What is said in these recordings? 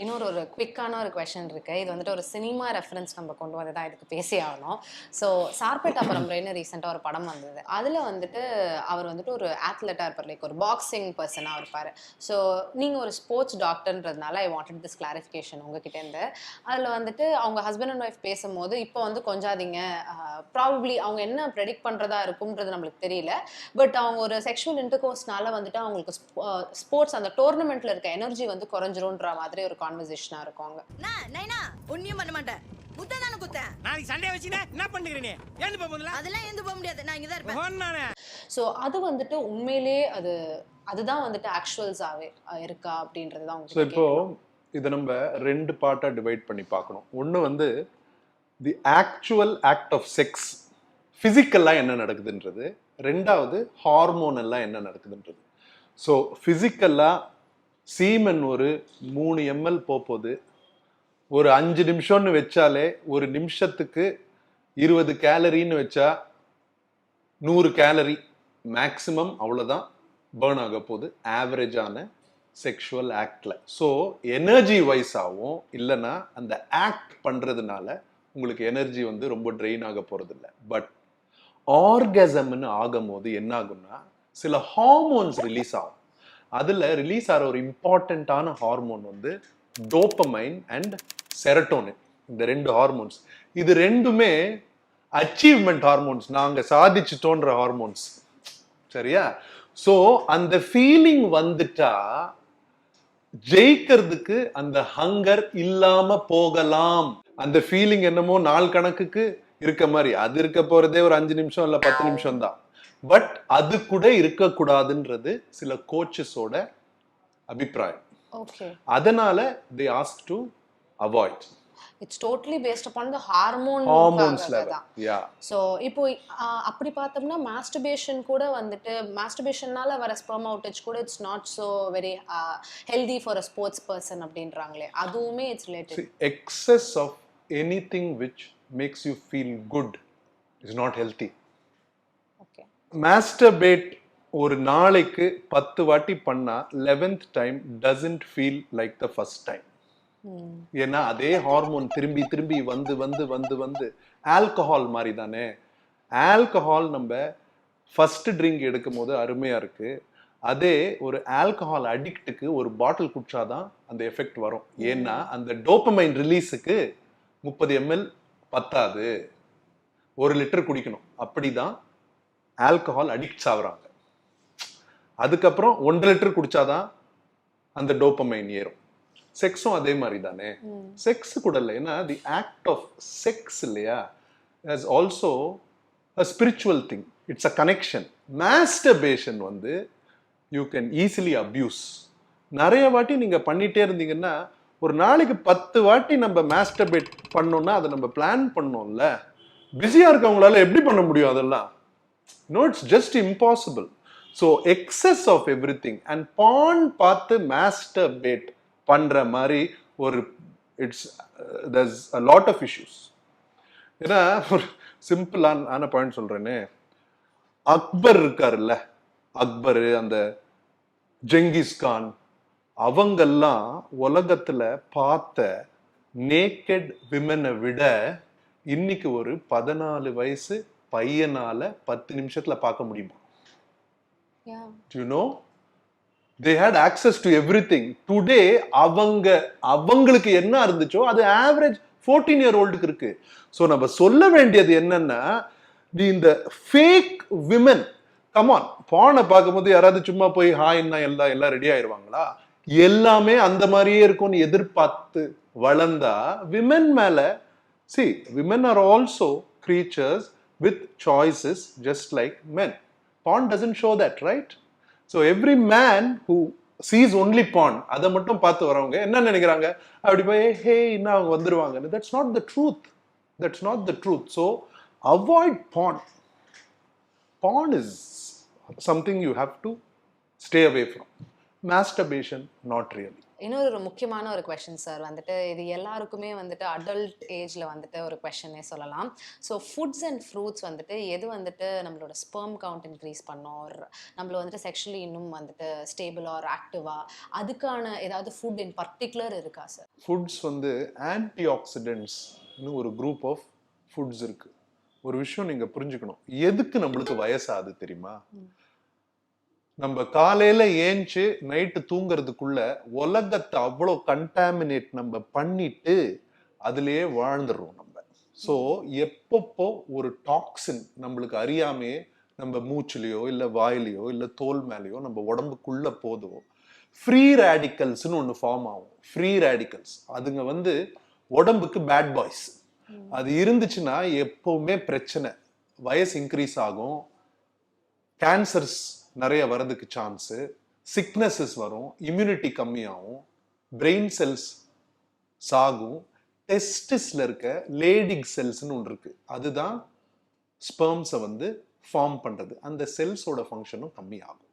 இன்னொரு ஒரு குவிக்கான ஒரு கொஷன் இருக்கு. இது வந்துட்டு ஒரு சினிமா ரெஃபரன்ஸ் நம்ம கொண்டு வந்து தான் இதுக்கு பேசி ஆகணும். ஸோ சார்பேட்டா பரம்பரைன்னு ரீசெண்டாக ஒரு படம் வந்தது. அதில் வந்துட்டு அவர் வந்துட்டு ஒரு ஆத்லெட்டாக இருப்பார், லைக் ஒரு பாக்ஸிங் பர்சனாக இருப்பார். ஸோ நீங்கள் ஒரு ஸ்போர்ட்ஸ் டாக்டர்ன்றதுனால ஐ வாண்டட் திஸ் கிளாரிஃபிகேஷன் உங்ககிட்டேருந்து. அதில் வந்துட்டு அவங்க ஹஸ்பண்ட் அண்ட் ஒய்ஃப் பேசும்போது இப்போ வந்து கொஞ்சாதீங்க, ப்ராபப்ளி அவங்க என்ன ப்ரெடிக்ட் பண்ணுறதா இருக்கும்ன்றது நம்மளுக்கு தெரியல. பட் அவங்க ஒரு செக்ஷுவல் இன்டர்கோர்ஸ்னால வந்துட்டு அவங்களுக்கு ஸ்போர்ட்ஸ் அந்த டோர்னமெண்ட்டில் இருக்க எனர்ஜி வந்து குறைஞ்சிரும்ன்ற மாதிரி ஒரு கான்வர்சேஷனா இருக்கும். நைனா ஒண்ணும் பண்ண மாட்டேன். குத்தனானு குத்தேன். நாளைக்கு சண்டே வச்சினா என்ன பண்ணுகிறீ நீ? ஏந்து போறீங்களா? அதெல்லாம் ஏந்து போக முடியாது. நான் இங்க தான் இருப்பேன். சோ அது வந்துட்டு உண்மையிலேயே அதுதான் வந்துட்டு ஆக்சுவல்ஸாவே இருக்கா அப்படின்றது தான் உங்களுக்கு. இப்போ இத நம்ம ரெண்டு பார்ட்டா டிவைட் பண்ணி பார்க்கணும். ஒன்னு வந்து the actual act of sex பிசிக்கலா என்ன நடக்குதுன்றது, ரெண்டாவது ஹார்மோனல்லா என்ன நடக்குதுன்றது. ஸோ பிசிக்கலா சீமன் ஒரு 3 ml போகுது. ஒரு 5 நிமிஷம்னு வச்சாலே ஒரு நிமிஷத்துக்கு 20 கேலரின்னு வச்சா 100 கேலரி மேக்சிமம் அவ்வளோதான் பேர்ன் ஆக போகுது ஆவரேஜான செக்ஷுவல் ஆக்டில். ஸோ எனர்ஜி வைஸாகவும் இல்லைன்னா அந்த ஆக்ட் பண்ணுறதுனால உங்களுக்கு எனர்ஜி வந்து ரொம்ப ட்ரெயின் ஆக போகிறது இல்லை. பட் ஆர்கசம்னு ஆகும் போது என்ன ஆகும்னா சில ஹார்மோன்ஸ் ரிலீஸ் ஆகும். அதில் ரிலீஸ் ஆகிற ஒரு இம்பார்ட்டண்ட்டான ஹார்மோன் வந்து டோப்பமைன் அண்ட் செரட்டோனின். இந்த 2 ஹார்மோன்ஸ், இது ரெண்டுமே அச்சீவ்மெண்ட் ஹார்மோன்ஸ், நாங்கள் சாதிச்சுட்டோன்ற ஹார்மோன்ஸ். சரியா? ஸோ அந்த ஃபீலிங் வந்துட்டா ஜெயிக்கிறதுக்கு அந்த ஹங்கர் இல்லாம போகலாம். அந்த ஃபீலிங் என்னமோ நாள் கணக்குக்கு இருக்க மாதிரி, அது இருக்க போறதே ஒரு 5 நிமிஷம் இல்ல 10 நிமிஷம் தான். பட் அது கூட இருக்கக்கூடாதுன்றது சில கோச்சஸோட அபிப்பிராயம். அதனால they ask to avoid. It's totally based upon the hormones level. Yeah. So இப்போ அப்படி பார்த்தோம்னா மாஸ்டர்பேஷன் கூட வந்துட்டு மாஸ்டர்பேஷனால வர ஸ்பெர்ம் அவுட்டேஜ் கூட it's not so very healthy for a sports person அப்படின்றாங்களே, அதுவுமே it's related. Excess of anything which makes you feel good is not healthy. Masturbate ஒரு நாளைக்கு 10 வாட்டி பண்ணா 11th time doesn't feel like the first time. ஏன்னா அதே hormone திரும்பி திரும்பி வந்து வந்து வந்து வந்து ஆல்கஹால் மாதிரி தானே. ஆல்கஹால் நம்ம ஃபர்ஸ்ட் ட்ரிங்க் எடுக்கும் போது அருமையா இருக்கு. அதே ஒரு ஆல்கஹால் அடிக்ட்டுக்கு ஒரு பாட்டில் குடிச்சாதான் அந்த எஃபெக்ட் வரும். ஏன்னா அந்த டோப்பமைன் ரிலீஸுக்கு 30 ml பத்தாது, 1 லிட்டர் குடிக்கணும். அப்படிதான் ஆல்கஹால் அடிக்ட்ஸ் ஆகுறாங்க. அதுக்கப்புறம் 1 லிட்டர் குடிச்சாதான் அந்த டோப்பமைன் ஏறும். செக்ஸும் அதே மாதிரி தானே. செக்ஸ் கூட இல்லை, ஏன்னா தி ஆக்ட் ஆஃப் செக்ஸ் இல்லையா is also a spiritual thing. It's a connection. Masturbation வந்து யூ கேன் ஈஸிலி அப்யூஸ். நிறைய வாட்டி நீங்க பண்ணிட்டே இருந்தீங்கன்னா ஒரு நாளைக்கு 10 வாட்டி நம்ம மாஸ்டர்பேட் பண்ணோம்னா அதை நம்ம பிளான் பண்ணோம்ல. பிஸியா இருக்கவங்களால எப்படி பண்ண முடியும் அதெல்லாம்? No, it's just impossible. So excess of everything and porn பார்த்து masturbate பண்ற மாதிரி ஒரு there's a lot of issues. ஏன்னா ஒரு சிம்பிளான பாயிண்ட் சொல்றேனே, அக்பர் இருக்காருல்ல, அக்பர், அந்த ஜெங்கிஸ் கான், அவங்கெல்லாம் உலகத்துல பார்த்த நேக்கட் விமனை விட இன்னைக்கு ஒரு 14 வயசு பையனால 10 நிமிஷத்துல பார்க்க முடியுமா? Do you know? They had access to everything. Today அவங்களுக்கு என்ன இருந்துச்சோ அது ஆவரேஜ் 14-year-oldக்கு இருக்கு. ஸோ நம்ம சொல்ல வேண்டியது என்னன்னா, இந்த ஃபேக் விமன், கமான், பானை பார்க்கும்போது யாராவது சும்மா போய் ஹாய்னா எல்லாம் ரெடி ஆயிடுவாங்களா? எல்லாமே அந்த மாதிரியே இருக்கும்னு எதிர்பார்த்து வளர்ந்தா விமன் மேல, see, women are also creatures with choices just like men. Porn doesn't show that, right? So every man who sees only porn, அதை மட்டும் பார்த்து வரவங்க என்ன நினைக்கிறாங்க, அப்படி போய் ஹே இன்னும் அவங்க வந்துருவாங்க. That's not the truth. That's not the truth. So avoid porn. Porn is something you have to stay away from. Masturbation, not really. இன்னொரு முக்கியமான ஒரு கொஷின் சார் வந்துட்டு இது எல்லாருக்குமே வந்துட்டு அடல்ட் ஏஜ்ல வந்துட்டு ஒரு கொஷனே சொல்லலாம். ஸோ ஃபுட்ஸ் அண்ட் ஃப்ரூட்ஸ் வந்துட்டு எது வந்துட்டு நம்மளோட ஸ்பெர்ம் கவுண்ட் இன்க்ரீஸ் பண்ணும், நம்மள வந்துட்டு செக்ஷுவலி இன்னும் வந்துட்டு ஸ்டேபிள் ஆர் ஆக்டிவா, அதுக்கான ஏதாவது ஃபுட் இன் பர்டிகுலர் இருக்கா சார்? ஃபுட்ஸ் வந்து ஆன்டி ஆக்சிடென்ட்ஸ் ஒரு குரூப் ஆஃப் ஃபுட்ஸ் இருக்கு. ஒரு விஷயம் நீங்க புரிஞ்சுக்கணும், எதுக்கு நம்மளுக்கு வயசாகுது தெரியுமா? நம்ம காலையில ஏஞ்சி நைட்டு தூங்குறதுக்குள்ள உலகத்தை அவ்வளோ கண்டாமினேட் நம்ம பண்ணிட்டு அதுலயே வாழ்ந்துடுறோம் நம்ம. ஸோ எப்பப்போ ஒரு டாக்ஸின் நம்மளுக்கு அறியாமையே நம்ம மூச்சுலையோ இல்லை வாயிலையோ இல்லை தோல் மேலேயோ நம்ம உடம்புக்குள்ள போதோ ஃப்ரீ ரேடிக்கல்ஸ்னு ஒன்று ஃபார்ம் ஆகும். ஃப்ரீ ரேடிக்கல்ஸ் அதுங்க வந்து உடம்புக்கு பேட் பாய்ஸ். அது இருந்துச்சுன்னா எப்பவுமே பிரச்சனை, வயசு இன்க்ரீஸ் ஆகும், கேன்சர்ஸ் நிறைய வரதுக்கு சான்ஸு, சிக்னஸஸ் வரும், இம்யூனிட்டி கம்மியாகும், பிரெயின் செல்ஸ் சாகும், டெஸ்டிஸ்ல இருக்க லேடிக் செல்ஸ்னு ஒன்று இருக்கு, அதுதான் ஸ்பெர்ம்ஸை வந்து ஃபார்ம் பண்றது. அந்த செல்ஸோட ஃபங்க்ஷனும் கம்மியாகும்.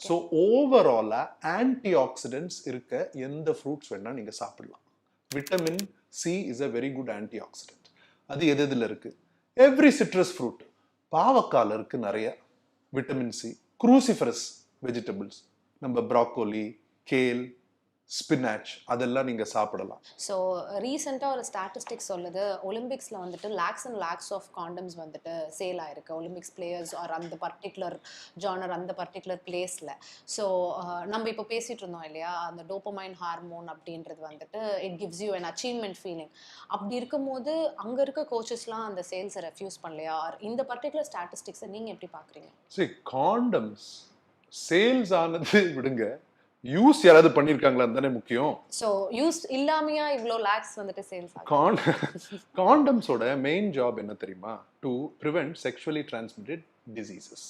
ஸோ ஓவராலா ஆன்டி ஆக்சிடென்ட்ஸ் இருக்க எந்த ஃப்ரூட்ஸ் வேணா நீங்க சாப்பிடலாம். Vitamin C is a very good antioxidant. அது எதுல இருக்கு? Every citrus fruit. பாவக்கால இருக்கு நிறைய விட்டமின் சி. குரூசிஃபரஸ் வெஜிடபிள்ஸ் நம்ம ப்ராக்கோலி, கேல், ஸ்பினாச் அதெல்லாம் நீங்க சாப்பிடலாம். ஸோ ரீசெண்டாக ஒரு ஸ்டாட்டிஸ்டிக்ஸ் சொல்லுது, ஒலிம்பிக்ஸில் வந்துட்டு lakhs and lakhs of condoms வந்துட்டு சேல் ஆயிருக்கு ஒலிம்பிக்ஸ் பிளேயர்ஸ் ஆர் அந்த பர்டிகுலர் ஜானர் அந்த பர்டிகுலர் பிளேஸில். ஸோ நம்ம இப்போ பேசிகிட்டு இருந்தோம் இல்லையா, அந்த டோபமைன் ஹார்மோன் அப்படின்றது வந்துட்டு it gives you an achievement feeling. அப்படி இருக்கும்போது அங்கே இருக்க கோச்சஸ்லாம் அந்த சேல்ஸை ரெஃப்யூஸ் பண்ணலையா? ஆர் இந்த பர்டிகுலர் ஸ்டாட்டிஸ்டிக்ஸை நீங்கள் எப்படி பார்க்குறீங்க? சரி, காண்டம்ஸ் சேல்ஸ் ஆனது விடுங்க, யூஸ் யாராவது பண்ணிருக்காங்களா தானே முக்கியம். சோ யூஸ் இல்லாமையா இவ்ளோ லாக்ஸ் வந்துட்டு சேல்ஸ் காண்டம்ஸோட மெயின் ஜாப் என்ன தெரியுமா? To prevent sexually transmitted diseases.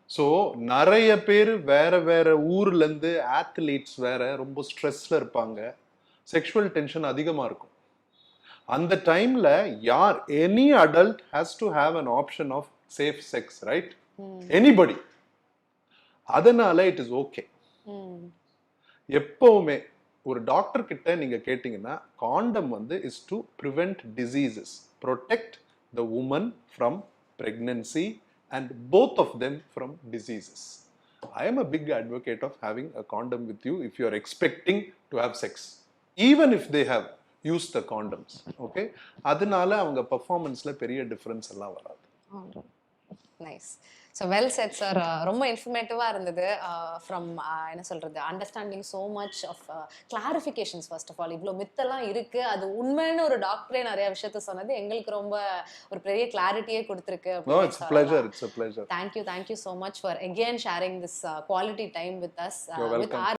So நிறைய பேர் வேற வேற ஊர்ல இருந்து ஆத்லீட்ஸ் வேற ரொம்ப ஸ்ட்ரெஸ்ல இருப்பாங்க, செக்ஷுவல் டென்ஷன் அதிகமா இருக்கும். அந்த டைம்ல யார் any adult has to have an option of safe sex, right? Anybody. அதனால இட் இஸ் ஓகே. எப்பவுமே ஒரு டாக்டர் கிட்ட நீங்க கேட்டீங்கன்னா காண்டம் வந்து is to prevent diseases, protect the woman from pregnancy and both of them from diseases. I am a big advocate of having a condom with you if you are expecting to have sex, even if they have used the condoms. Okay, அதனால அவங்க பெர்ஃபார்மன்ஸ்ல பெரிய difference எல்லாம் வராது. Nice. So well said sir. ரொம்ப இன்ஃபர்மேட்டிவாக இருந்தது. From என்ன சொல்கிறது, understanding so much of clarifications. First of all இவ்வளோ மித்தெல்லாம் இருக்குது, அது உண்மைன்னு ஒரு டாக்டரே நிறைய விஷயத்த சொன்னது எங்களுக்கு ரொம்ப ஒரு பெரிய கிளாரிட்டியே கொடுத்துருக்கு. It's a pleasure. Thank you so much for again sharing this quality time with us, with our